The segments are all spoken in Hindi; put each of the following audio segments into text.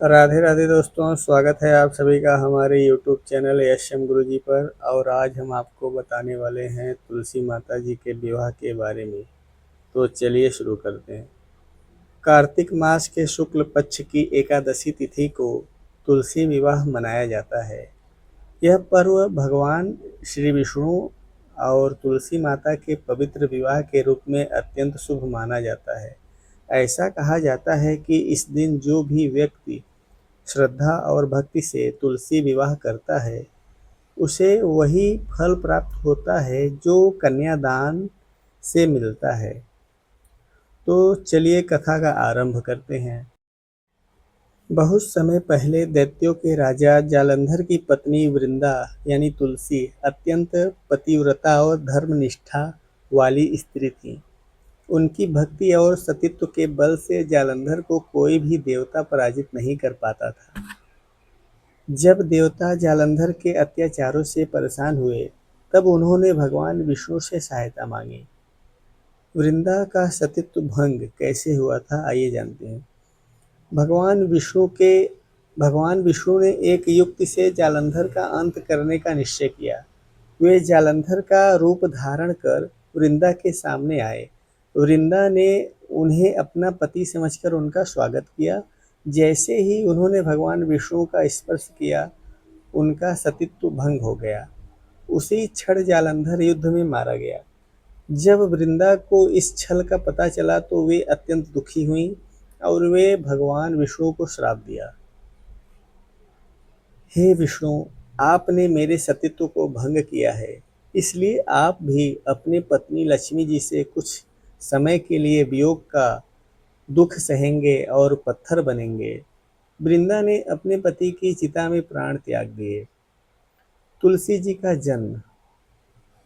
राधे राधे दोस्तों, स्वागत है आप सभी का हमारे यूट्यूब चैनल यशम गुरु जी पर। और आज हम आपको बताने वाले हैं तुलसी माता जी के विवाह के बारे में। तो चलिए शुरू करते हैं। कार्तिक मास के शुक्ल पक्ष की एकादशी तिथि को तुलसी विवाह मनाया जाता है। यह पर्व भगवान श्री विष्णु और तुलसी माता के पवित्र विवाह के रूप में अत्यंत शुभ माना जाता है। ऐसा कहा जाता है कि इस दिन जो भी व्यक्ति श्रद्धा और भक्ति से तुलसी विवाह करता है, उसे वही फल प्राप्त होता है जो कन्यादान से मिलता है। तो चलिए कथा का आरंभ करते हैं। बहुत समय पहले दैत्यों के राजा जालंधर की पत्नी वृंदा यानी तुलसी अत्यंत पतिव्रता और धर्मनिष्ठा वाली स्त्री थी। उनकी भक्ति और सतीत्व के बल से जालंधर को कोई भी देवता पराजित नहीं कर पाता था। जब देवता जालंधर के अत्याचारों से परेशान हुए, तब उन्होंने भगवान विष्णु से सहायता मांगी। वृंदा का सतीत्व भंग कैसे हुआ था, आइए जानते हैं। भगवान विष्णु ने एक युक्ति से जालंधर का अंत करने का निश्चय किया। वे जालंधर का रूप धारण कर वृंदा के सामने आए। वृंदा ने उन्हें अपना पति समझकर उनका स्वागत किया। जैसे ही उन्होंने भगवान विष्णु का स्पर्श किया, उनका सतीत्व भंग हो गया। उसी क्षण जालंधर युद्ध में मारा गया। जब वृंदा को इस छल का पता चला तो वे अत्यंत दुखी हुईं और वे भगवान विष्णु को श्राप दिया। हे विष्णु, आपने मेरे सतीत्व को भंग किया है, इसलिए आप भी अपनी पत्नी लक्ष्मी जी से कुछ समय के लिए वियोग का दुख सहेंगे और पत्थर बनेंगे। वृंदा ने अपने पति की चिता में प्राण त्याग दिए। तुलसी जी का जन्म।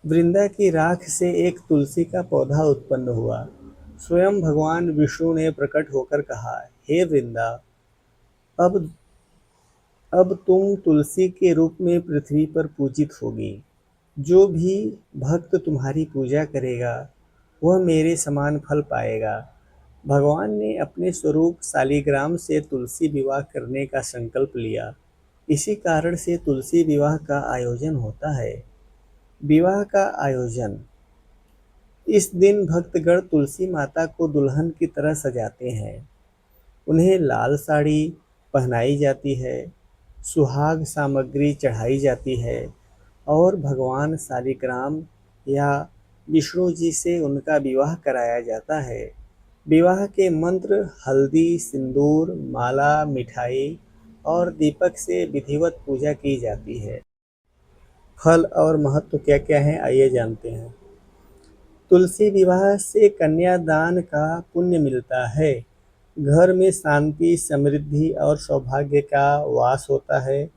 वृंदा की राख से एक तुलसी का पौधा उत्पन्न हुआ। स्वयं भगवान विष्णु ने प्रकट होकर कहा, हे वृंदा, अब अब तुम तुलसी के रूप में पृथ्वी पर पूजित होगी। जो भी भक्त तुम्हारी पूजा करेगा, वह मेरे समान फल पाएगा। भगवान ने अपने स्वरूप शालिग्राम से तुलसी विवाह करने का संकल्प लिया। इसी कारण से तुलसी विवाह का आयोजन होता है। विवाह का आयोजन। इस दिन भक्तगण तुलसी माता को दुल्हन की तरह सजाते हैं। उन्हें लाल साड़ी पहनाई जाती है, सुहाग सामग्री चढ़ाई जाती है और भगवान शालिग्राम या विष्णु जी से उनका विवाह कराया जाता है। विवाह के मंत्र हल्दी, सिंदूर, माला, मिठाई और दीपक से विधिवत पूजा की जाती है। फल और महत्व क्या क्या है, आइए जानते हैं। तुलसी विवाह से कन्यादान का पुण्य मिलता है। घर में शांति, समृद्धि और सौभाग्य का वास होता है।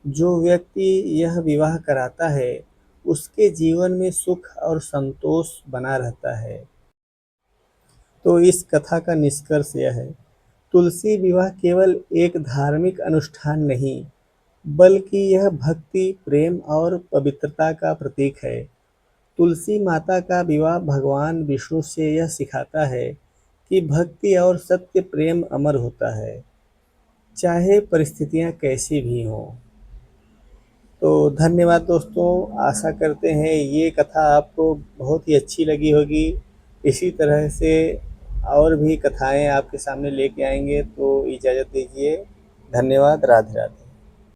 जो व्यक्ति यह विवाह कराता है, उसके जीवन में सुख और संतोष बना रहता है। तो इस कथा का निष्कर्ष यह है, तुलसी विवाह केवल एक धार्मिक अनुष्ठान नहीं, बल्कि यह भक्ति, प्रेम और पवित्रता का प्रतीक है। तुलसी माता का विवाह भगवान विष्णु से यह सिखाता है कि भक्ति और सत्य प्रेम अमर होता है, चाहे परिस्थितियां कैसी भी हों। तो धन्यवाद दोस्तों, आशा करते हैं ये कथा आपको बहुत ही अच्छी लगी होगी। इसी तरह से और भी कथाएं आपके सामने लेके आएंगे, तो इजाज़त दीजिए। धन्यवाद। राधे राधे।